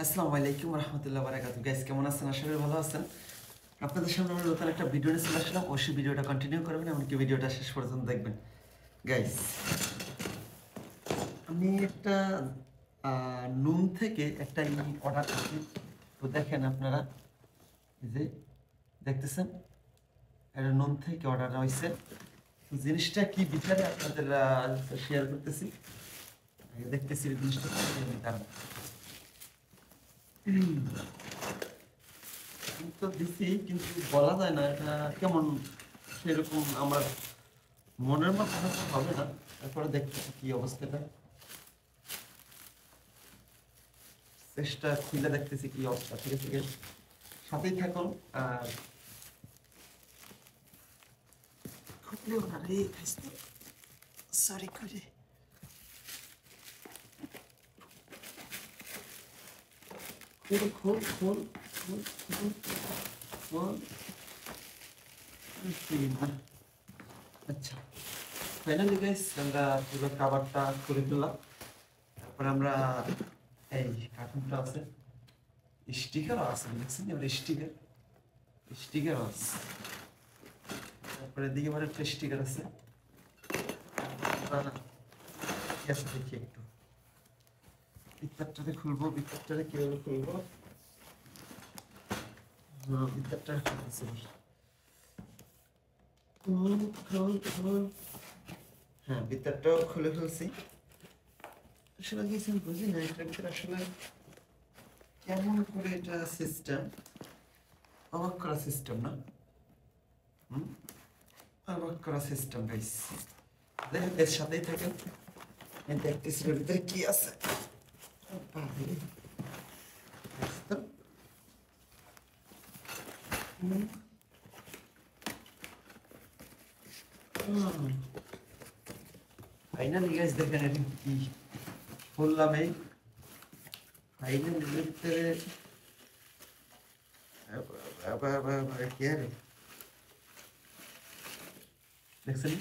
আসসালামু আলাইকুম রহমতুল্লাহ বারাকাতু। গাইস কেমন আছেন? আশা করি ভালো আছেন। আপনাদের সামনে আমরা নতুন একটা ভিডিও নিয়ে চলে আসলাম। অবশ্যই ভিডিওটা কন্টিনিউ করবেন, এমনকি ভিডিওটা শেষ পর্যন্ত দেখবেন। গাইস, আমি একটা নুন থেকে একটা অর্ডার করছি। তো দেখেন আপনারা, এই যে দেখতেছেন, এটা নুন থেকে অর্ডার হয়েছে। তো জিনিসটা কি বিচারে আপনাদের শেয়ার করতেছি। দেখতেছি জিনিসটা দাঁড়ান। তো দিছি, কিন্তু বলা যায় না এটা কেমন, সেরকম আমার মনের মতো হয়তো হবে না। তারপরে দেখতেছি কি অবস্থাটা, চেষ্টা খুলে দেখতেছি কি অবস্থা। ঠিক আছে, সাথেই থাকুন। আর খুললেও না রে, সরি করে খোল খোল খোল খোল খোল খোল। আচ্ছা, ফাইনালি গাইস আমরা পুরো কাভারটা করে ফেললাম। তারপরে আমরা এই কার্টুনটা আছে, স্টিকারও আছে, দেখছেন এবার স্টিকার স্টিকার আছে। তারপরে দিকে আবার একটা স্টিকার আছে। কি আছে দেখি একটু, ভিতরটাতে খুলবো। ভিতরটাতে কিভাবে খুলবো? ভিতরটা আছে, হ্যাঁ ভিতরটাও খুলে ফেলছি। আসলে কিছু বুঝি না এটার ভিতরে আসলে কেমন করে এটা সিস্টেম, অবাক করা সিস্টেম না? অবাক করা সিস্টেম গাইস। দেখেন এর সাথেই থাকেন, দেখতেছি এর ভিতরে কি আছে। ফাইনালি গাইস দেখেন এটা কি বললাম। এই ফাইনাল ভিতরে কি আরে দেখছেন?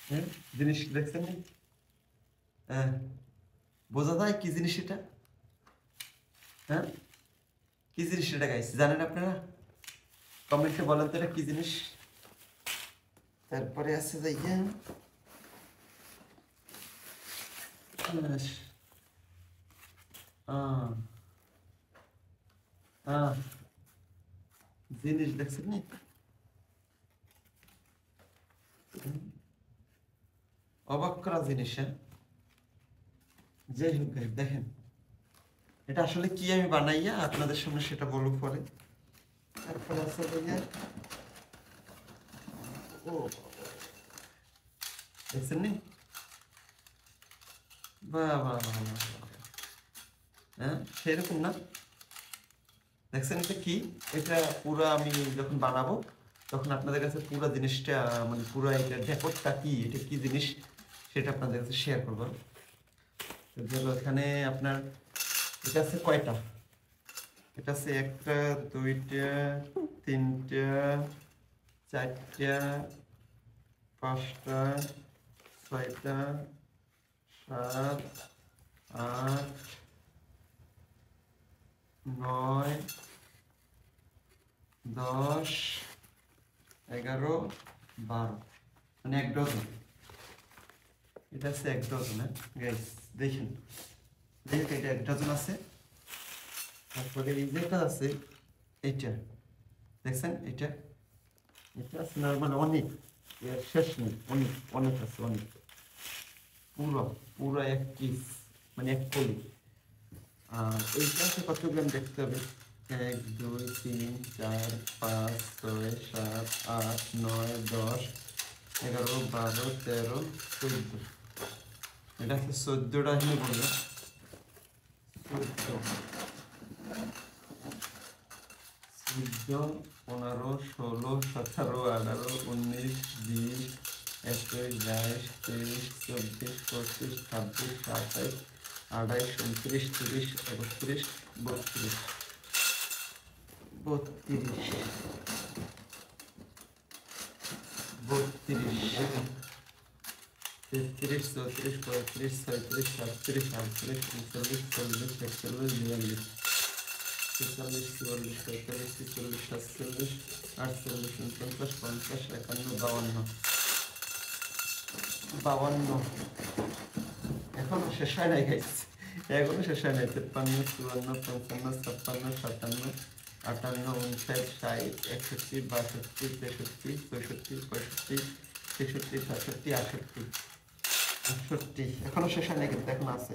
হ্যাঁ, জিনিস দেখছেন? হ্যাঁ, বোঝা যায় কি জিনিস এটা? হ্যাঁ, কি জিনিস এটা গাইস, জানেন আপনারা? কমেন্টে বলেন তো এটা কি জিনিস। তারপরে আছে যে জিনিস দেখছেন নি? অবাক করা জিনিস। হ্যাঁ, যাই হোক guys, দেখেন এটা আসলে কি আমি বানাইয়া আপনাদের সামনে সেটা বলবো পরে। তারপরে আছে যে ও দেখছেন নি? বাহ বাহ বাহ বাহ। হ্যাঁ, সেরকম না? দেখছেন এটা কি? এটা পুরো আমি যখন বানাবো তখন আপনাদের কাছে পুরো জিনিসটা, মানে পুরো এটা ডেকোরটা কি, এটা কি জিনিস সেটা আপনাদের কাছে শেয়ার করবো। এখানে আপনার এটা আছে কয়টা? এটা আছে একটা, দুইটা, তিনটা, চারটা, পাঁচটা, ছয়টা, সাত, আট, নয়, 10, 11, 12, মানে 1 ডজন। এটা আছে 1 ডজন। হ্যাঁ গাইস দেখেন, দেখেন এটা 1 ডজন আছে। তারপরে এই যেটা আছে এইটা দেখছেন, এটা এটা আছে নর্মাল অনেক, এর শেষ নেই, অনেক অনেক আছে, অনেক পুরো পুরো 1 পিস, মানে 1 পলি। আর এইটা আছে কত গ্রাম দেখতে হবে। 1, 2, 3, 4, 5, 6, 7, 8, 9, 10, 11, 12, 13, 14। এটা হচ্ছে 14টা এখানে বললো। 14, 15, 16, 17, 18, 19, 20, 21, 22, 23, 24, 25, 26, 27, 28, 29, 30, 31, 32, 32, 32, 33, 34, 35, 36, 37, 38, 39, 40, 41, 42, 43, 44, 45, 46, 47, 48, 49, 50, 51, 52, এখনো শেষ হয় নাই গাইস, এখনো শেষ হয় নাই। 53, 54, 55, 56, 57, 58, 59, 60, 61, 62, 63, 64, 65, 66, 67, 68, 68, এখনো শেষ হয় নাই কিন্তু এখন আছে।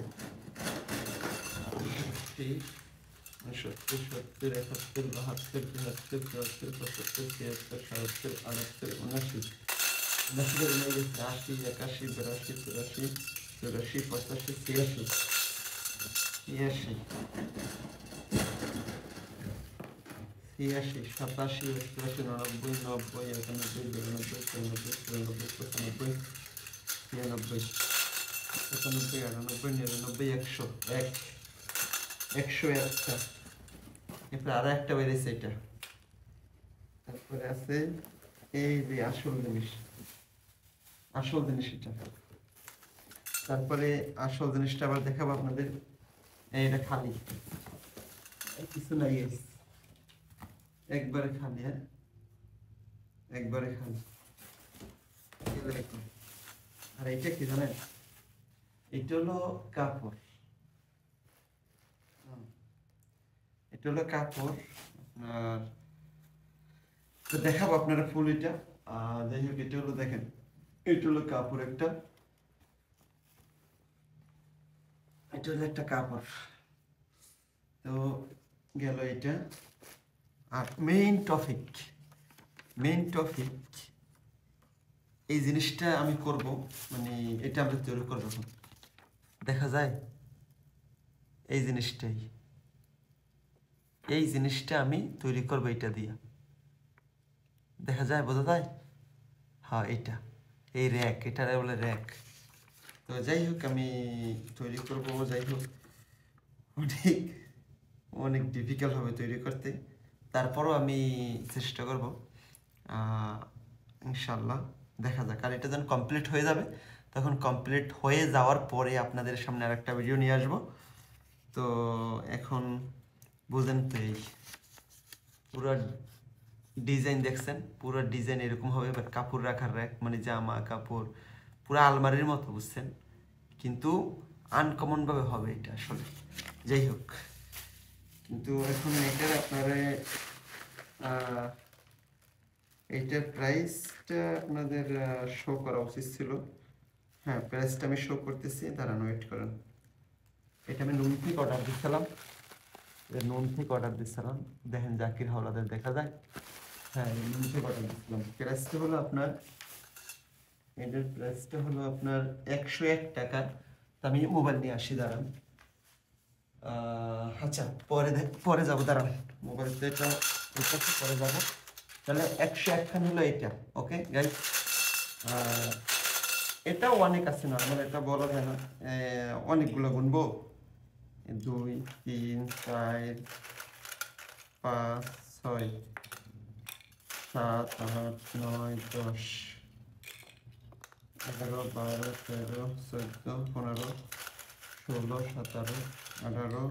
68, 69, 70, 71, 72, 73, 74, 75, 76, 77, 78, 79, 80, 81, 82, 83, 84, 85, 86, 87, 88, 87, 88, 89, 90, 91, 92, 93, 94, 95, 96, 97, 98, 99, 100, 101টা। এরপরে আরো একটা বেরিয়েছে এটা। তারপরে আছে এই যে আসল জিনিস এটা। তারপরে আসল জিনিসটা আবার দেখাবো আপনাদের। এটা খালি, কিছু নাই, একবারে খালি। হ্যাঁ, একবারে খালি। আর এইটা কি জানেন, এটা হলো কাপড়। এটা হলো কাপড় আপনার, তো দেখাবো আপনারা ফুল এটা। যাই হোক, এটা হলো দেখেন, এটা হলো কাপড় একটা, এটা হলো একটা কাপড়। তো গেল এটা। আর মেইন টপিক, এই জিনিসটা আমি করব, মানে এটা আমরা তৈরি করবো। দেখা যায় এই জিনিসটা আমি তৈরি করবো এটা দিয়া, দেখা যায়, বোঝা যায়। হ্যাঁ, এই র্যাক, এটা বলে র্যাক। তো যাই হোক, আমি তৈরি করবো। যাই হোক, অনেক ডিফিকাল্ট হবে তৈরি করতে, তারপরও আমি চেষ্টা করব ইনশাল্লাহ। দেখা যাক। আর এটা যখন কমপ্লিট হয়ে যাবে, তখন কমপ্লিট হয়ে যাওয়ার পরে আপনাদের সামনে আর একটা ভিডিও নিয়ে আসবো। তো এখন বুঝেন তো, এই পুরো ডিজাইন দেখছেন, পুরো ডিজাইন এরকম হবে। বাট কাপড় রাখার র্যাক, মানে জামা কাপড় পুরো আলমারির মতো, বুঝছেন, কিন্তু আনকমনভাবে হবে এটা আসলে। যাই হোক, কিন্তু এখন এটার আপনারা এইটার প্রাইসটা আপনাদের শো করা উচিত ছিল। হ্যাঁ, প্রাইসটা আমি শো করতেছি, দাঁড়ান, ওয়েট করেন। এটা আমি নুন থেকে অর্ডার দিচ্ছিলাম, দেখেন জাকির হাওলাদার দেখা যায়। হ্যাঁ, নুন থেকে অর্ডার দিচ্ছিলাম। প্রাইসটা হলো আপনার, এটার প্রাইসটা হলো আপনার 101 টাকা। তো আমি মোবাইল নিয়ে আসি, দাঁড়ান। আচ্ছা, পরে যাবো, দাঁড়ান। মোবাইলটা এটা পরে যাবো। তাহলে 101 খান হলো এটা। ওকে গাইস, এটাও অনেক আছে, নর্মাল এটা বলা যায় না। অনেকগুলো গুনবো, 2, 3, 4, 5, 6, 7, 8, 9, 10, 11, 12, 13, 14, 15, 16, 17,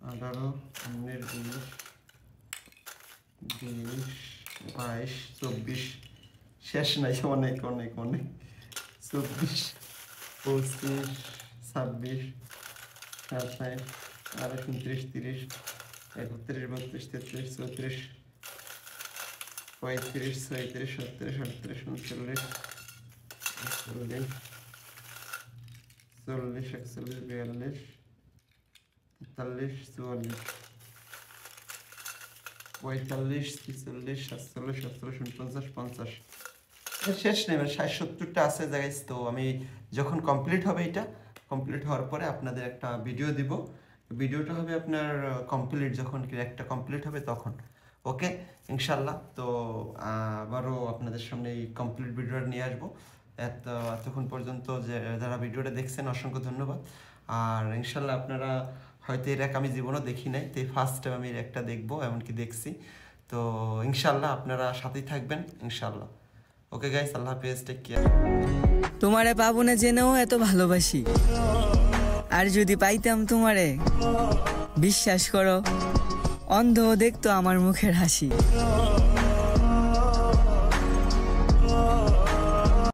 18, 19, 20, 22, 24, শেষ নাই, অনেক অনেক অনেক। 24, 25, 26, 27, 28, 29, 30, 31, 32, 33, 34, 35, 36, 37, 38, 39, 40, 41, 42, 43, 44, 45, 46, 47, 47, 49, 50, শেষ নেই, 60-70টা আছে জায়গায়। তো আমি যখন কমপ্লিট হবে, এটা কমপ্লিট হওয়ার পরে আপনাদের একটা ভিডিও দিব। ভিডিওটা হবে আপনার কমপ্লিট, যখন একটা কমপ্লিট হবে তখন। ওকে, ইনশাল্লাহ। তো আবারও আপনাদের সামনে এই কমপ্লিট ভিডিওটা নিয়ে আসবো। এতক্ষণ পর্যন্ত যারা ভিডিওটা দেখছেন, অসংখ্য ধন্যবাদ। আর ইনশাল্লাহ আপনারা হয়তো এর এক আমি জীবনও দেখি নাই, তো ফার্স্ট টাইম আমি একটা দেখবো, এমনকি দেখছি। তো ইনশাল্লাহ আপনারা সাথেই থাকবেন, ইনশাল্লাহ। ওকে গাইস, আল্লাহ হাফেজ, টেক কেয়ার। তোমারে পাবো না জেনেও এত ভালোবাসি, আর যদি পাইতাম তোমারে, বিশ্বাস করো অন্ধ দেখতো আমার মুখের হাসি।